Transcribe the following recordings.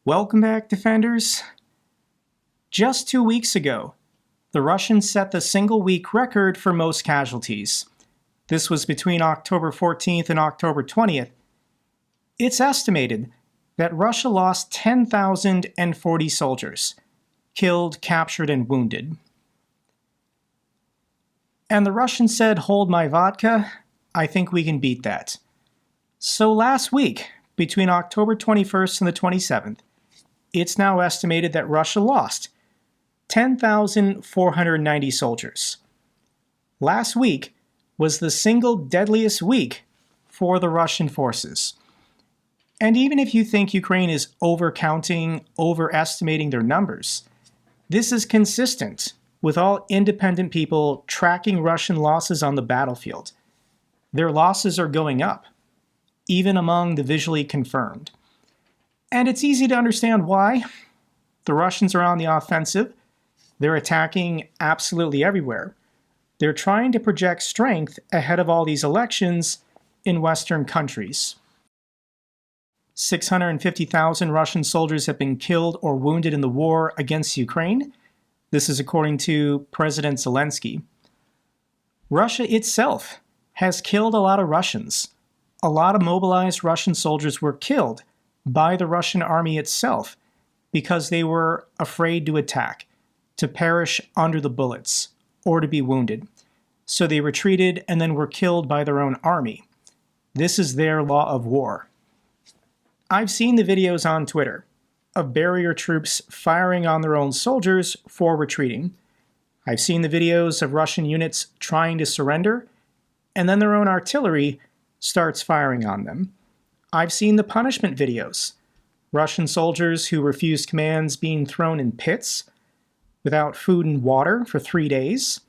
Welcome back, Defenders. Just 2 weeks ago, the Russians set the single-week record for most casualties. This was between October 14th and October 20th. It's estimated that Russia lost 10,040 soldiers, killed, captured, and wounded. And the Russians said, "Hold my vodka, I think we can beat that." So last week, between October 21st and the 27th, it's now estimated that Russia lost 10,490 soldiers. Last week was the single deadliest week for the Russian forces. And even if you think Ukraine is overcounting, overestimating their numbers, this is consistent with all independent people tracking Russian losses on the battlefield. Their losses are going up, even among the visually confirmed. And it's easy to understand why. The Russians are on the offensive. They're attacking absolutely everywhere. They're trying to project strength ahead of all these elections in Western countries. 650,000 Russian soldiers have been killed or wounded in the war against Ukraine. This is according to President Zelensky. Russia itself has killed a lot of Russians. A lot of mobilized Russian soldiers were killed by the Russian army itself because they were afraid to attack, to perish under the bullets, or to be wounded. So they retreated and then were killed by their own army. This is their law of war. I've seen the videos on Twitter of barrier troops firing on their own soldiers for retreating. I've seen the videos of Russian units trying to surrender, and then their own artillery starts firing on them. I've seen the punishment videos. Russian soldiers who refused commands being thrown in pits without food and water for 3 days.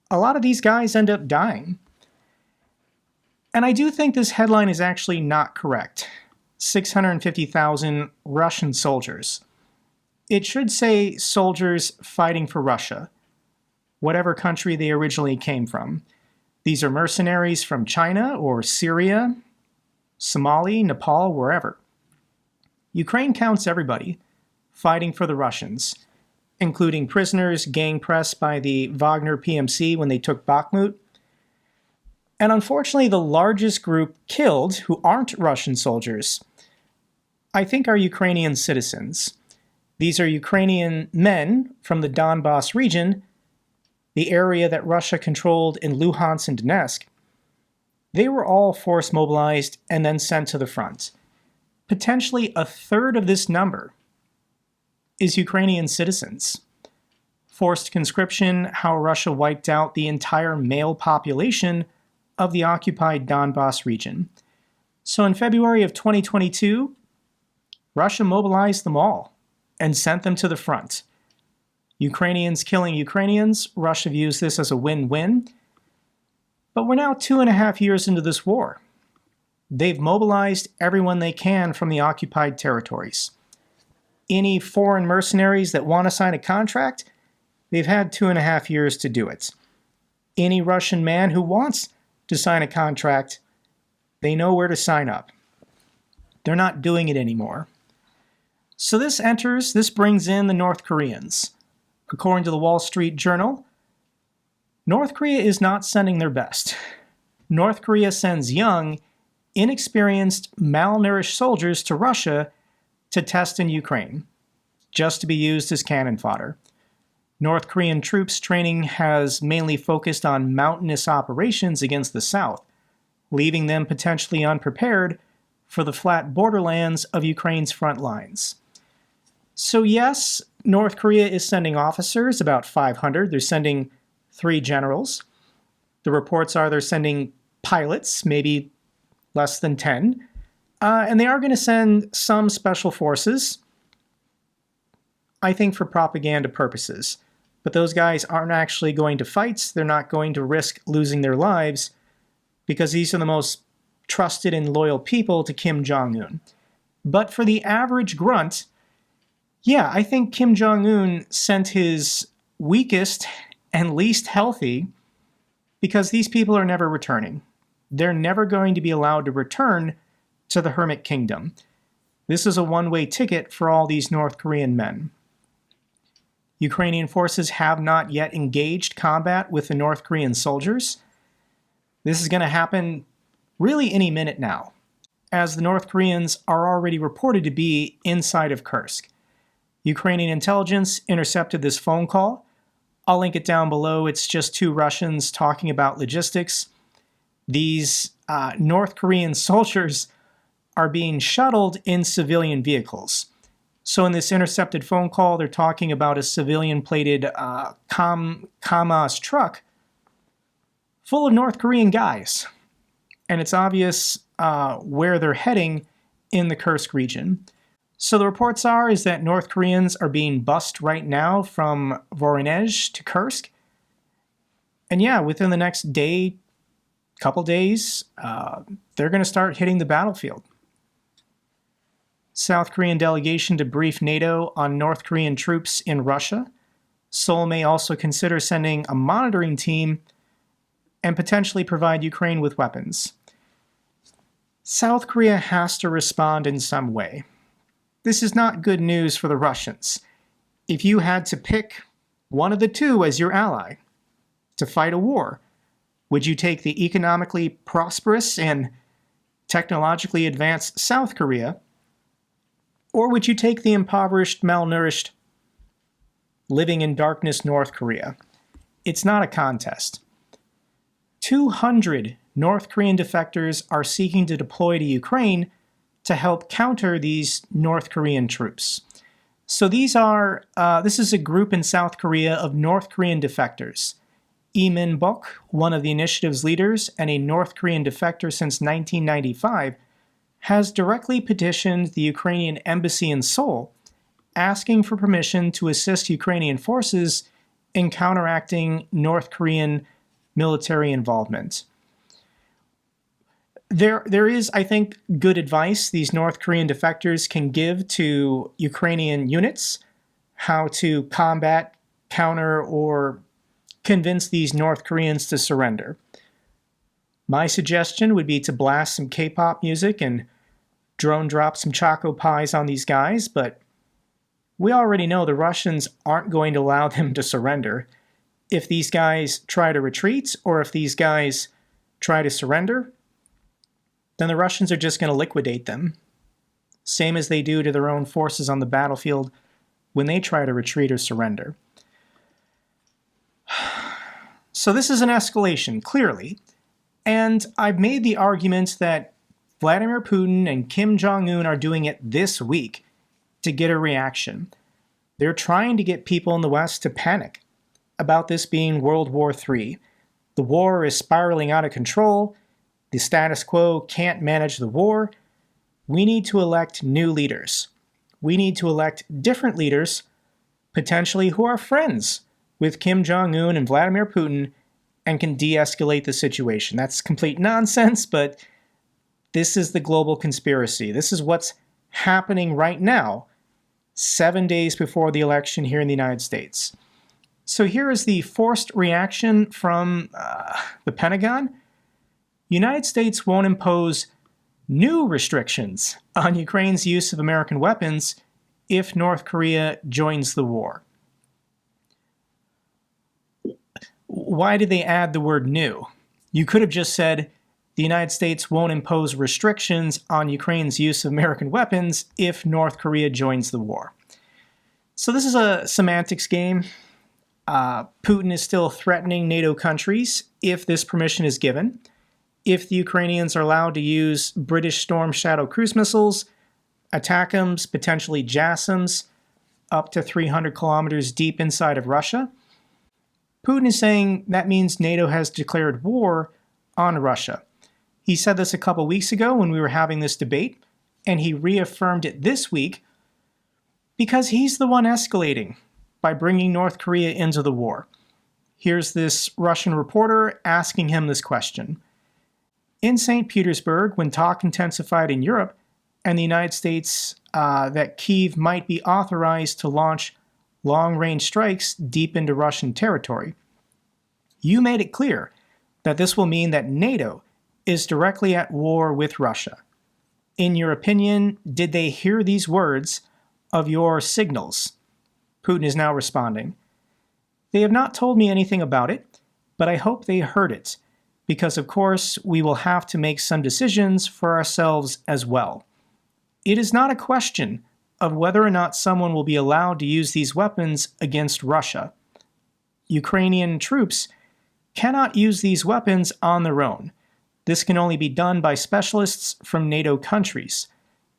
A lot of these guys end up dying. And I do think this headline is actually not correct. 650,000 Russian soldiers. It should say soldiers fighting for Russia, whatever country they originally came from. These are mercenaries from China or Syria, Somalia, Nepal, wherever. Ukraine counts everybody fighting for the Russians, including prisoners gang pressed by the Wagner PMC when they took Bakhmut. And unfortunately, the largest group killed who aren't Russian soldiers, I think, are Ukrainian citizens. These are Ukrainian men from the Donbas region, the area that Russia controlled in Luhansk and Donetsk. They were all force mobilized and then sent to the front. Potentially a third of this number is Ukrainian citizens. Forced conscription, how Russia wiped out the entire male population of the occupied Donbas region. So in February of 2022, Russia mobilized them all and sent them to the front. Ukrainians killing Ukrainians, Russia views this as a win-win. But we're now 2.5 years into this war. They've mobilized everyone they can from the occupied territories. Any foreign mercenaries that want to sign a contract, they've had 2.5 years to do it. Any Russian man who wants to sign a contract, they know where to sign up. They're not doing it anymore. So this brings in the North Koreans. According to the Wall Street Journal, North Korea is not sending their best. North Korea sends young, inexperienced, malnourished soldiers to Russia to test in Ukraine, just to be used as cannon fodder. North Korean troops training has mainly focused on mountainous operations against the south, leaving them potentially unprepared for the flat borderlands of Ukraine's front lines. So yes, North Korea is sending officers, about 500. They're sending 3 generals. The reports are they're sending pilots, maybe less than 10. And they are going to send some special forces, I think for propaganda purposes. But those guys aren't actually going to fight. They're not going to risk losing their lives because these are the most trusted and loyal people to Kim Jong-un. But for the average grunt, yeah, I think Kim Jong-un sent his weakest and least healthy because these people are never returning. They're never going to be allowed to return to the Hermit Kingdom. This is a one-way ticket for all these North Korean men. Ukrainian forces have not yet engaged combat with the North Korean soldiers. This is going to happen really any minute now, as the North Koreans are already reported to be inside of Kursk. Ukrainian intelligence intercepted this phone call. I'll link it down below. It's just two Russians talking about logistics. These North Korean soldiers are being shuttled in civilian vehicles. So in this intercepted phone call, they're talking about a civilian-plated KAMAZ truck full of North Korean guys. And it's obvious where they're heading in the Kursk region. So the reports is that North Koreans are being bussed right now from Voronezh to Kursk. And yeah, within the next day, couple days, they're going to start hitting the battlefield. South Korean delegation to brief NATO on North Korean troops in Russia. Seoul may also consider sending a monitoring team and potentially provide Ukraine with weapons. South Korea has to respond in some way. This is not good news for the Russians. If you had to pick one of the two as your ally to fight a war, would you take the economically prosperous and technologically advanced South Korea, or would you take the impoverished, malnourished, living in darkness North Korea? It's not a contest. 200 North Korean defectors are seeking to deploy to Ukraine to help counter these North Korean troops. So this is a group in South Korea of North Korean defectors. Lee Min-bok, one of the initiative's leaders and a North Korean defector since 1995, has directly petitioned the Ukrainian embassy in Seoul, asking for permission to assist Ukrainian forces in counteracting North Korean military involvement. There is, I think, good advice these North Korean defectors can give to Ukrainian units, how to combat, counter, or convince these North Koreans to surrender. My suggestion would be to blast some K-pop music and drone drop some Choco Pies on these guys, but we already know the Russians aren't going to allow them to surrender. If these guys try to retreat, or if these guys try to surrender, then the Russians are just going to liquidate them. Same as they do to their own forces on the battlefield when they try to retreat or surrender. So this is an escalation, clearly. And I've made the argument that Vladimir Putin and Kim Jong-un are doing it this week to get a reaction. They're trying to get people in the West to panic about this being World War III. The war is spiraling out of control. The status quo can't manage the war. We need to elect new leaders. We need to elect different leaders, potentially who are friends with Kim Jong-un and Vladimir Putin, and can de-escalate the situation. That's complete nonsense, but this is the global conspiracy. This is what's happening right now, 7 days before the election here in the United States. So here is the forced reaction from the Pentagon. United States won't impose new restrictions on Ukraine's use of American weapons if North Korea joins the war. Why did they add the word new? You could have just said the United States won't impose restrictions on Ukraine's use of American weapons if North Korea joins the war. So this is a semantics game. Putin is still threatening NATO countries if this permission is given. If the Ukrainians are allowed to use British Storm Shadow cruise missiles, ATACMS, potentially JASSMs, up to 300 kilometers deep inside of Russia, Putin is saying that means NATO has declared war on Russia. He said this a couple weeks ago when we were having this debate, and he reaffirmed it this week because he's the one escalating by bringing North Korea into the war. Here's this Russian reporter asking him this question. In St. Petersburg, when talk intensified in Europe and the United States that Kyiv might be authorized to launch long-range strikes deep into Russian territory, you made it clear that this will mean that NATO is directly at war with Russia. In your opinion, did they hear these words of your signals? Putin is now responding. They have not told me anything about it, but I hope they heard it, because of course we will have to make some decisions for ourselves as well. It is not a question of whether or not someone will be allowed to use these weapons against Russia. Ukrainian troops cannot use these weapons on their own. This can only be done by specialists from NATO countries,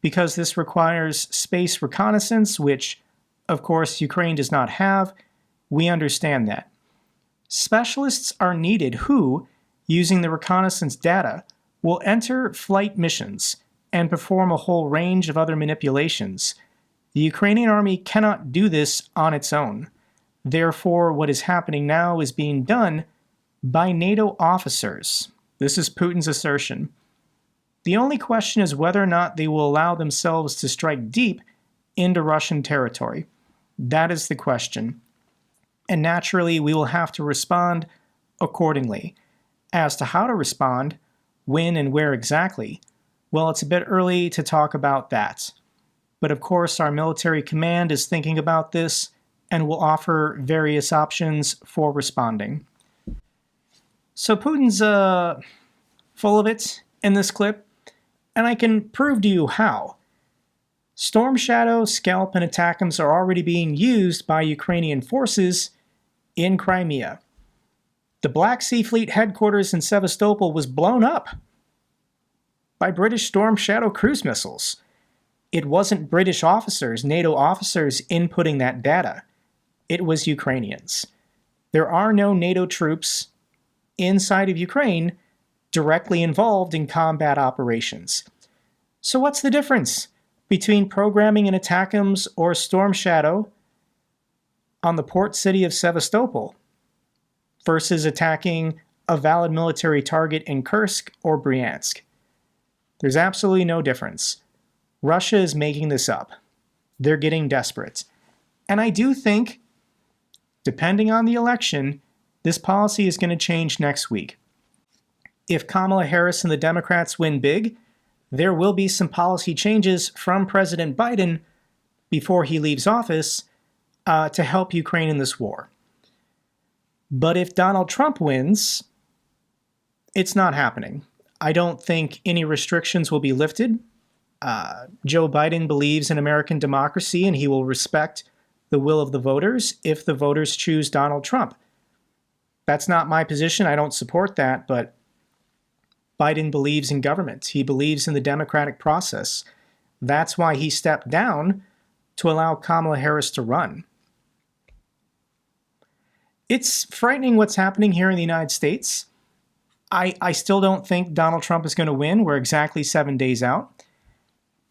because this requires space reconnaissance, which, of course, Ukraine does not have. We understand that. Specialists are needed who, using the reconnaissance data, will enter flight missions and perform a whole range of other manipulations. The Ukrainian army cannot do this on its own. Therefore, what is happening now is being done by NATO officers. This is Putin's assertion. The only question is whether or not they will allow themselves to strike deep into Russian territory. That is the question. And naturally, we will have to respond accordingly. As to how to respond, when and where exactly, well, it's a bit early to talk about that. But of course, our military command is thinking about this and will offer various options for responding. So Putin's full of it in this clip, and I can prove to you how. Storm Shadow, Scalp, and ATACMS are already being used by Ukrainian forces in Crimea. The Black Sea Fleet headquarters in Sevastopol was blown up by British Storm Shadow cruise missiles. It wasn't British officers, NATO officers, inputting that data. It was Ukrainians. There are no NATO troops inside of Ukraine directly involved in combat operations. So what's the difference between programming an ATACMS or Storm Shadow on the port city of Sevastopol versus attacking a valid military target in Kursk or Bryansk? There's absolutely no difference. Russia is making this up. They're getting desperate. And I do think, depending on the election, this policy is going to change next week. If Kamala Harris and the Democrats win big, there will be some policy changes from President Biden before he leaves office to help Ukraine in this war. But if Donald Trump wins, it's not happening. I don't think any restrictions will be lifted. Joe Biden believes in American democracy, and he will respect the will of the voters if the voters choose Donald Trump. That's not my position. I don't support that, but Biden believes in government. He believes in the democratic process. That's why he stepped down to allow Kamala Harris to run. It's frightening what's happening here in the United States. I still don't think Donald Trump is going to win. We're exactly 7 days out.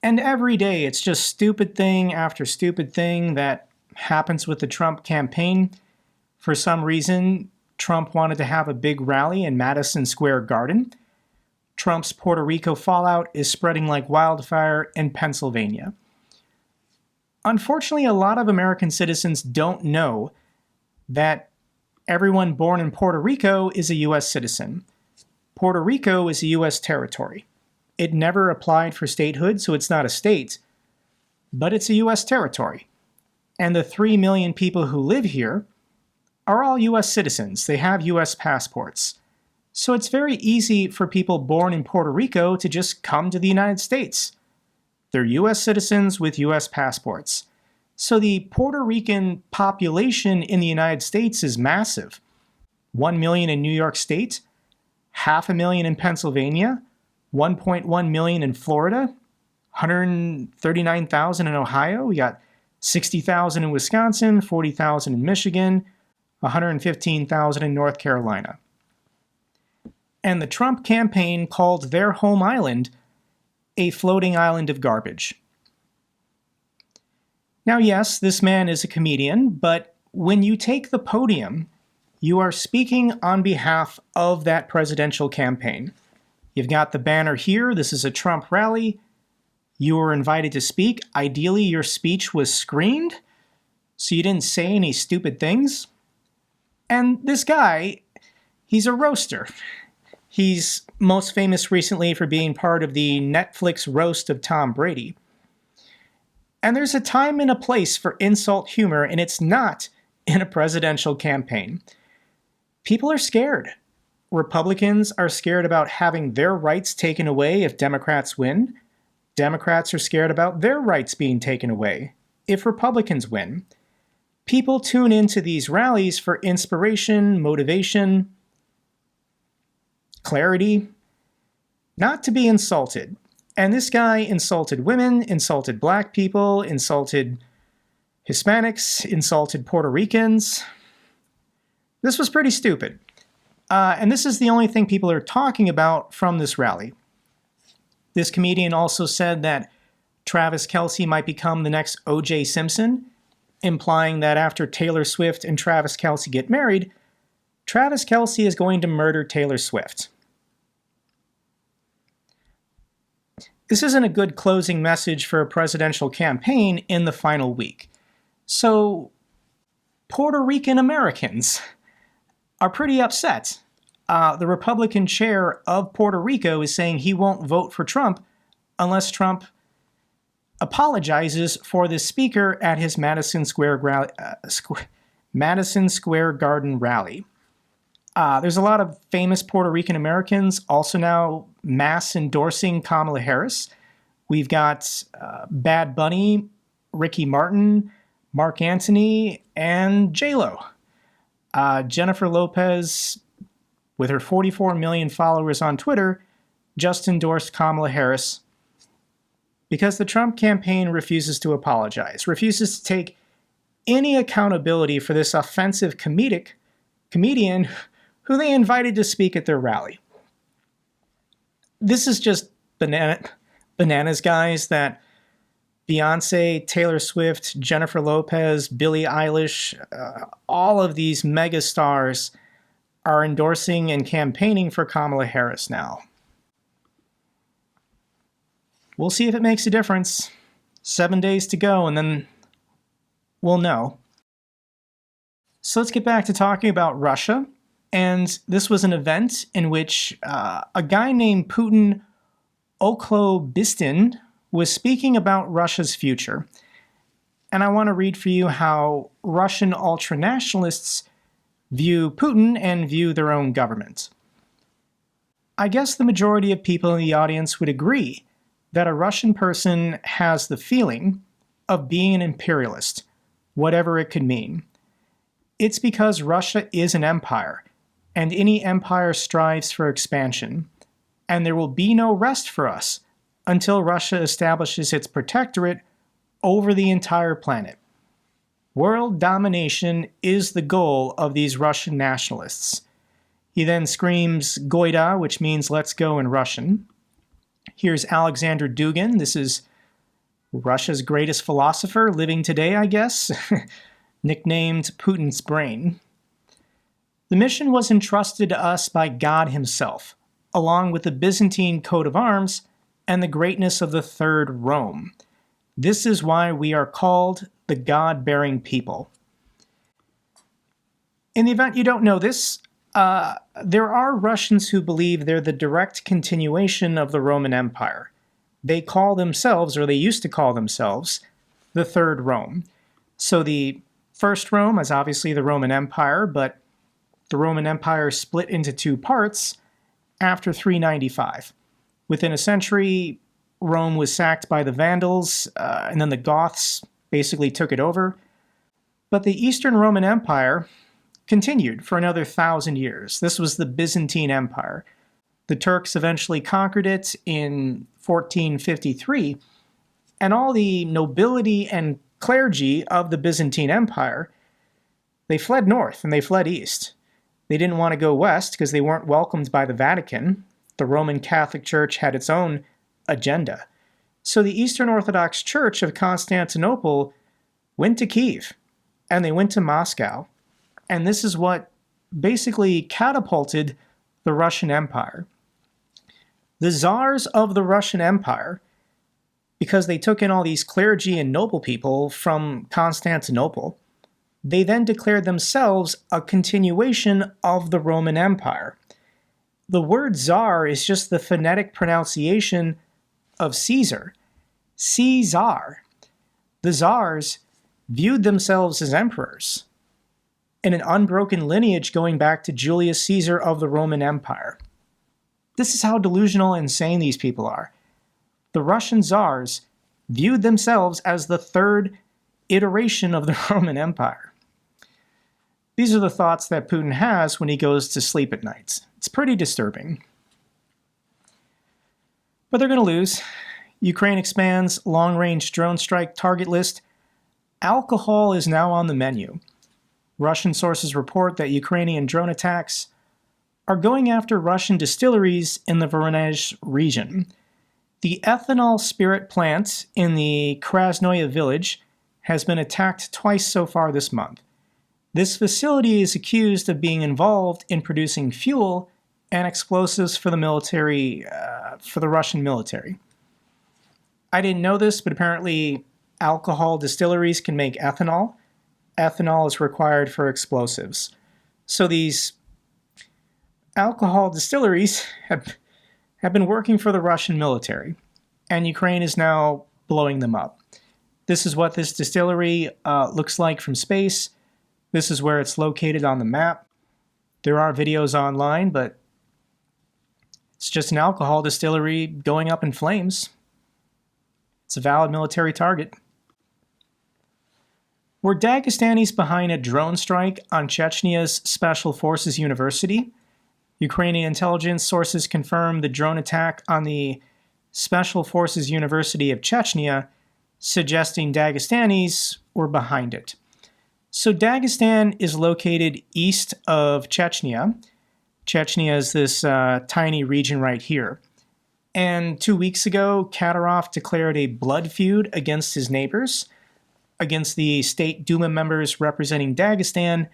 And every day it's just stupid thing after stupid thing that happens with the Trump campaign. For some reason, Trump wanted to have a big rally in Madison Square Garden. Trump's Puerto Rico fallout is spreading like wildfire in Pennsylvania. Unfortunately, a lot of American citizens don't know that everyone born in Puerto Rico is a U.S. citizen. Puerto Rico is a U.S. territory. It never applied for statehood, so it's not a state, but it's a U.S. territory. And the 3 million people who live here are all U.S. citizens. They have U.S. passports. So it's very easy for people born in Puerto Rico to just come to the United States. They're U.S. citizens with U.S. passports. So the Puerto Rican population in the United States is massive. 1 million in New York State, 500,000 in Pennsylvania, 1.1 million in Florida, 139,000 in Ohio. We got 60,000 in Wisconsin, 40,000 in Michigan, 115,000 in North Carolina. And the Trump campaign called their home island a floating island of garbage. Now, yes, this man is a comedian, but when you take the podium, you are speaking on behalf of that presidential campaign. You've got the banner here. This is a Trump rally. You were invited to speak. Ideally, your speech was screened, so you didn't say any stupid things. And this guy, he's a roaster. He's most famous recently for being part of the Netflix roast of Tom Brady. And there's a time and a place for insult humor, and it's not in a presidential campaign. People are scared. Republicans are scared about having their rights taken away if Democrats win. Democrats are scared about their rights being taken away if Republicans win. People tune into these rallies for inspiration, motivation, clarity, not to be insulted. And this guy insulted women, insulted black people, insulted Hispanics, insulted Puerto Ricans. This was pretty stupid. And this is the only thing people are talking about from this rally. This comedian also said that Travis Kelce might become the next O.J. Simpson, implying that after Taylor Swift and Travis Kelce get married, Travis Kelce is going to murder Taylor Swift. This isn't a good closing message for a presidential campaign in the final week. So, Puerto Rican Americans are pretty upset. The Republican chair of Puerto Rico is saying he won't vote for Trump unless Trump apologizes for the speaker at his Madison Square Garden rally. There's a lot of famous Puerto Rican Americans also now mass endorsing Kamala Harris. We've got Bad Bunny, Ricky Martin, Mark Antony, and J-Lo. Jennifer Lopez, with her 44 million followers on Twitter, just endorsed Kamala Harris because the Trump campaign refuses to apologize, refuses to take any accountability for this offensive comedian who they invited to speak at their rally. This is just bananas, guys, that Beyonce, Taylor Swift, Jennifer Lopez, Billie Eilish, all of these mega stars are endorsing and campaigning for Kamala Harris now. We'll see if it makes a difference. 7 days to go, and then we'll know. So let's get back to talking about Russia. And this was an event in which a guy named Putin Oklobistin was speaking about Russia's future. And I want to read for you how Russian ultranationalists view Putin and view their own government. I guess the majority of people in the audience would agree that a Russian person has the feeling of being an imperialist, whatever it could mean. It's because Russia is an empire, and any empire strives for expansion, and there will be no rest for us until Russia establishes its protectorate over the entire planet. World domination is the goal of these Russian nationalists. He then screams "Goida," which means let's go in Russian. Here's Alexander Dugin. This is Russia's greatest philosopher living today, I guess, nicknamed Putin's brain. The mission was entrusted to us by God himself, along with the Byzantine coat of arms and the greatness of the Third Rome. This is why we are called the God-bearing people. In the event you don't know this, there are Russians who believe they're the direct continuation of the Roman Empire. They call themselves, or they used to call themselves, the Third Rome. So the First Rome is obviously the Roman Empire, but the Roman Empire split into two parts after 395. Within a century, Rome was sacked by the Vandals, and then the Goths basically took it over. But the Eastern Roman Empire continued for another 1,000 years. This was the Byzantine Empire. The Turks eventually conquered it in 1453, and all the nobility and clergy of the Byzantine Empire, they fled north and they fled east. They didn't want to go west because they weren't welcomed by the Vatican. The Roman Catholic Church had its own agenda. So the Eastern Orthodox Church of Constantinople went to Kiev, and they went to Moscow. And this is what basically catapulted the Russian Empire. The czars of the Russian Empire, because they took in all these clergy and noble people from Constantinople, they then declared themselves a continuation of the Roman Empire. The word Tsar is just the phonetic pronunciation of Caesar. Caesar. The Tsars viewed themselves as emperors in an unbroken lineage going back to Julius Caesar of the Roman Empire. This is how delusional and insane these people are. The Russian Tsars viewed themselves as the third iteration of the Roman Empire. These are the thoughts that Putin has when he goes to sleep at night. It's pretty disturbing. But they're going to lose. Ukraine expands long-range drone strike target list. Alcohol is now on the menu. Russian sources report that Ukrainian drone attacks are going after Russian distilleries in the Voronezh region. The ethanol spirit plant in the Krasnoye village has been attacked twice so far this month. This facility is accused of being involved in producing fuel and explosives for the military, for the Russian military. I didn't know this, but apparently alcohol distilleries can make ethanol. Ethanol is required for explosives. So these alcohol distilleries have been working for the Russian military, and Ukraine is now blowing them up. This is what this distillery looks like from space. This is where it's located on the map. There are videos online, but it's just an alcohol distillery going up in flames. It's a valid military target. Were Dagestanis behind a drone strike on Chechnya's Special Forces University? Ukrainian intelligence sources confirmed the drone attack on the Special Forces University of Chechnya, suggesting Dagestanis were behind it. So Dagestan is located east of Chechnya. Chechnya is this tiny region right here. And 2 weeks ago, Kadyrov declared a blood feud against his neighbors, against the State Duma members representing Dagestan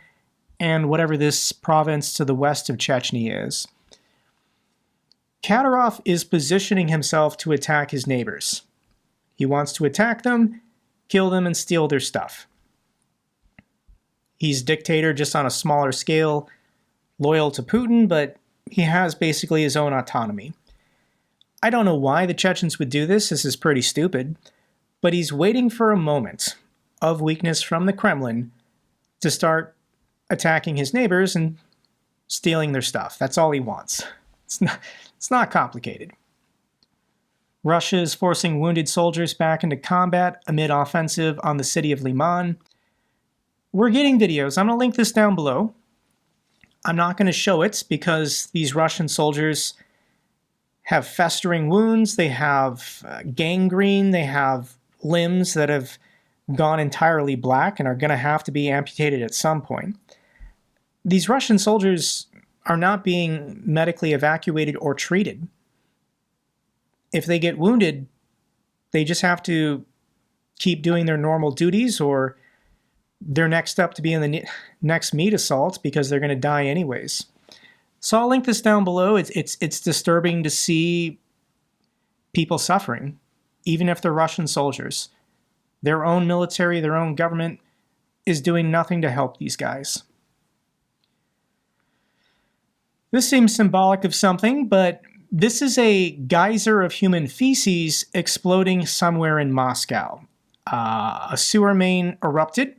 and whatever this province to the west of Chechnya is. Kadyrov is positioning himself to attack his neighbors. He wants to attack them, kill them, and steal their stuff. He's dictator just on a smaller scale, loyal to Putin, but he has basically his own autonomy. I don't know why the Chechens would do this. This is pretty stupid. But he's waiting for a moment of weakness from the Kremlin to start attacking his neighbors and stealing their stuff. That's all he wants. It's not complicated. Russia is forcing wounded soldiers back into combat amid offensive on the city of Liman. We're getting videos. I'm going to link this down below. I'm not going to show it because these Russian soldiers have festering wounds, they have gangrene, they have limbs that have gone entirely black and are going to have to be amputated at some point. These Russian soldiers are not being medically evacuated or treated. If they get wounded, they just have to keep doing their normal duties, or they're next up to be in the next meat assault because they're going to die anyways. So I'll link this down below. It's disturbing to see people suffering, even if they're Russian soldiers. Their own military, their own government is doing nothing to help these guys. This seems symbolic of something, but this is a geyser of human feces exploding somewhere in Moscow. A sewer main erupted,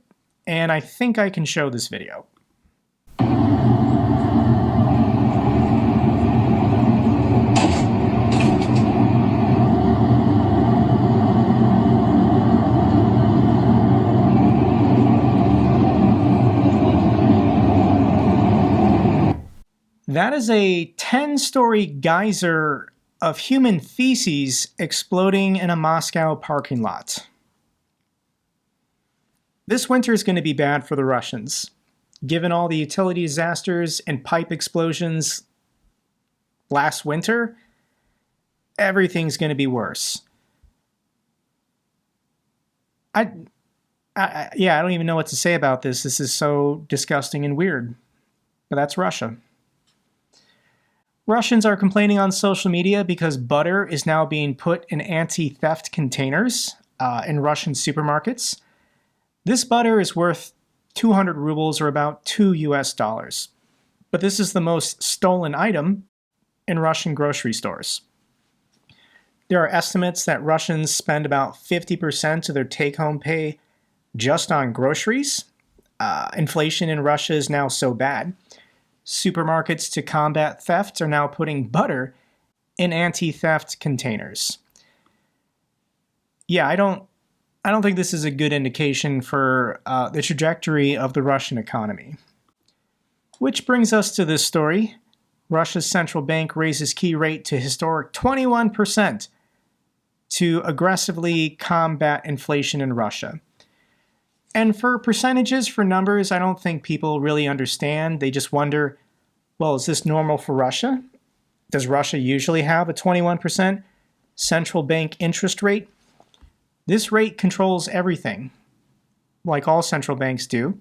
and I think I can show this video. That is a 10-story geyser of human feces exploding in a Moscow parking lot. This winter is going to be bad for the Russians. Given all the utility disasters and pipe explosions last winter, everything's going to be worse. I don't even know what to say about this. This is so disgusting and weird. But that's Russia. Russians are complaining on social media because butter is now being put in anti-theft containers in Russian supermarkets. This butter is worth 200 rubles, or about $2 US. But this is the most stolen item in Russian grocery stores. There are estimates that Russians spend about 50% of their take-home pay just on groceries. Inflation in Russia is now so bad. Supermarkets, to combat theft, are now putting butter in anti-theft containers. Yeah, I don't think this is a good indication for the trajectory of the Russian economy. Which brings us to this story. Russia's central bank raises key rate to historic 21% to aggressively combat inflation in Russia. And for percentages, for numbers, I don't think people really understand. They just wonder, well, is this normal for Russia? Does Russia usually have a 21% central bank interest rate? This rate controls everything, like all central banks do.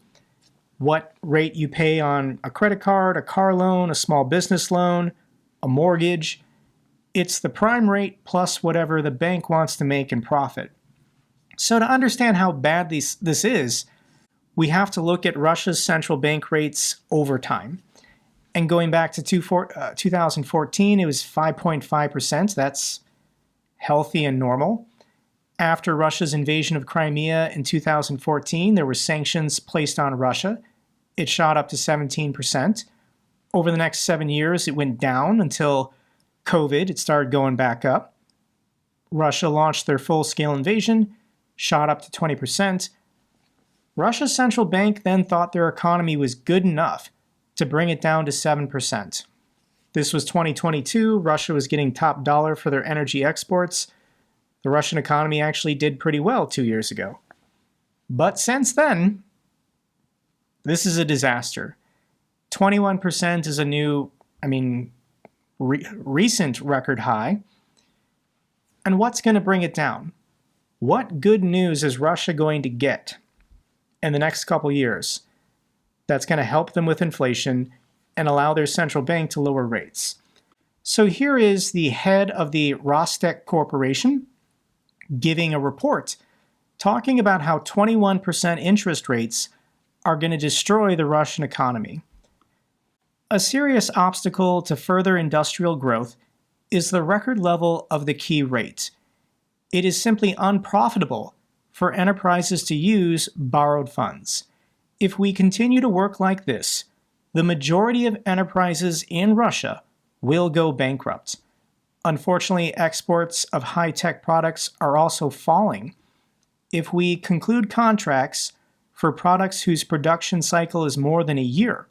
What rate you pay on a credit card, a car loan, a small business loan, a mortgage. It's the prime rate plus whatever the bank wants to make in profit. So to understand how bad this is, we have to look at Russia's central bank rates over time. And going back to 2014, it was 5.5%. That's healthy and normal. After Russia's invasion of Crimea in 2014, there were sanctions placed on Russia. It shot up to 17%. Over the next 7 years, it went down until COVID. It started going back up. Russia launched their full-scale invasion, shot up to 20%. Russia's central bank then thought their economy was good enough to bring it down to 7%. This was 2022. Russia was getting top dollar for their energy exports. The Russian economy actually did pretty well 2 years ago. But since then, this is a disaster. 21% is a new, recent record high. And what's going to bring it down? What good news is Russia going to get in the next couple years that's going to help them with inflation and allow their central bank to lower rates? So here is the head of the Rostec Corporation giving a report talking about how 21% interest rates are going to destroy the Russian economy. A serious obstacle to further industrial growth is the record level of the key rate. It is simply unprofitable for enterprises to use borrowed funds. If we continue to work like this, the majority of enterprises in Russia will go bankrupt. Unfortunately, exports of high-tech products are also falling. If we conclude contracts for products whose production cycle is more than a year,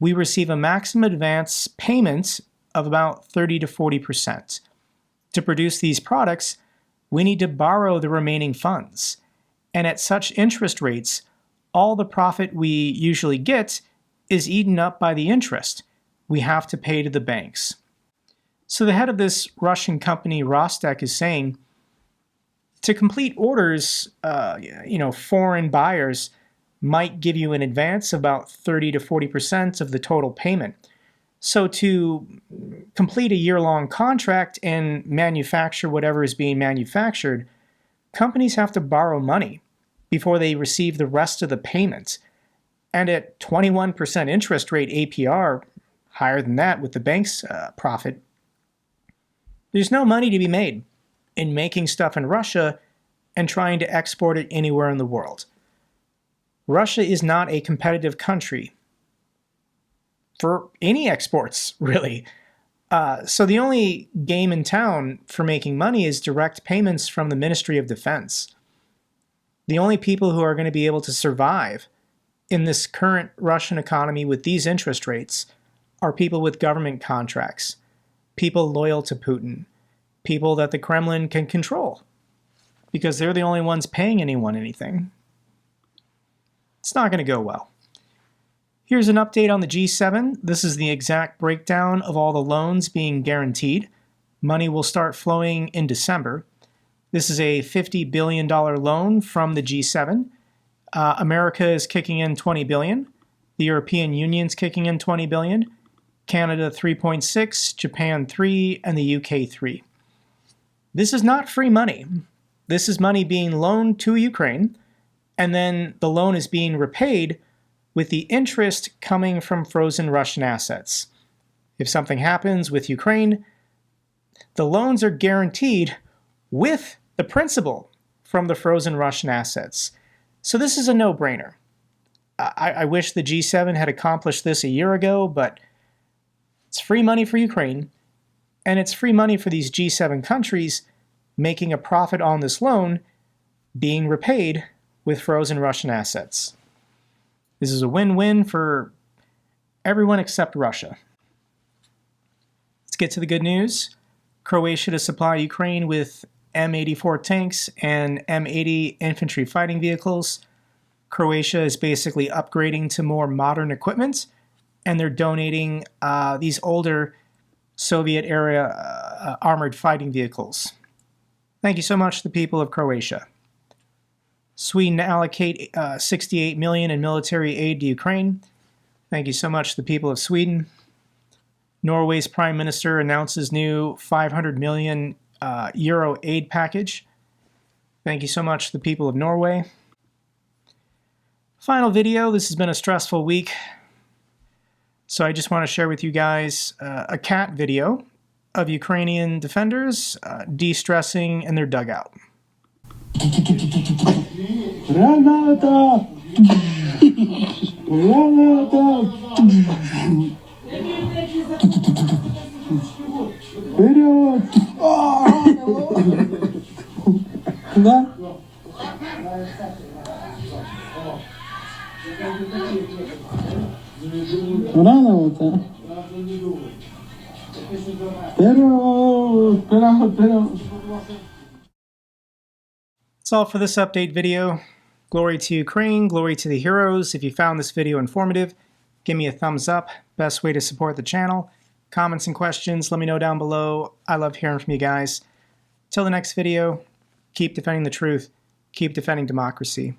we receive a maximum advance payment of about 30 to 40%. To produce these products, we need to borrow the remaining funds. And at such interest rates, all the profit we usually get is eaten up by the interest we have to pay to the banks. So the head of this Russian company, Rostec, is saying, to complete orders, foreign buyers might give you an advance of about 30 to 40% of the total payment. So to complete a year-long contract and manufacture whatever is being manufactured, companies have to borrow money before they receive the rest of the payment. And at 21% interest rate APR, higher than that with the bank's profit, there's no money to be made in making stuff in Russia and trying to export it anywhere in the world. Russia is not a competitive country for any exports, really. So the only game in town for making money is direct payments from the Ministry of Defense. The only people who are going to be able to survive in this current Russian economy with these interest rates are people with government contracts, people loyal to Putin, people that the Kremlin can control, because they're the only ones paying anyone anything. It's not going to go well. Here's an update on the G7. This is the exact breakdown of all the loans being guaranteed. Money will start flowing in December. This is a $50 billion loan from the G7. America is kicking in $20 billion. The European Union's kicking in $20 billion. Canada 3.6, Japan 3, and the UK 3. This is not free money. This is money being loaned to Ukraine, and then the loan is being repaid with the interest coming from frozen Russian assets. If something happens with Ukraine, the loans are guaranteed with the principal from the frozen Russian assets. So this is a no-brainer. I wish the G7 had accomplished this a year ago, but it's free money for Ukraine, and it's free money for these G7 countries making a profit on this loan being repaid with frozen Russian assets. This is a win-win for everyone except Russia. Let's get to the good news. Croatia to supply Ukraine with M84 tanks and M80 infantry fighting vehicles. Croatia is basically upgrading to more modern equipment, and they're donating these older Soviet-era armored fighting vehicles. Thank you so much to the people of Croatia. Sweden allocate $68 million in military aid to Ukraine. Thank you so much to the people of Sweden. Norway's Prime Minister announces new 500 million euro aid package. Thank you so much to the people of Norway. Final video. This has been a stressful week, so I just want to share with you guys a cat video of Ukrainian defenders de-stressing in their dugout. Granata! Granata! Вперед! Да? Рано вот, а? Вперед! Вперед! Вперед! That's all for this update video. Glory to Ukraine, glory to the heroes. If you found this video informative, give me a thumbs up. Best way to support the channel. Comments and questions, let me know down below. I love hearing from you guys. Till the next video, keep defending the truth, keep defending democracy.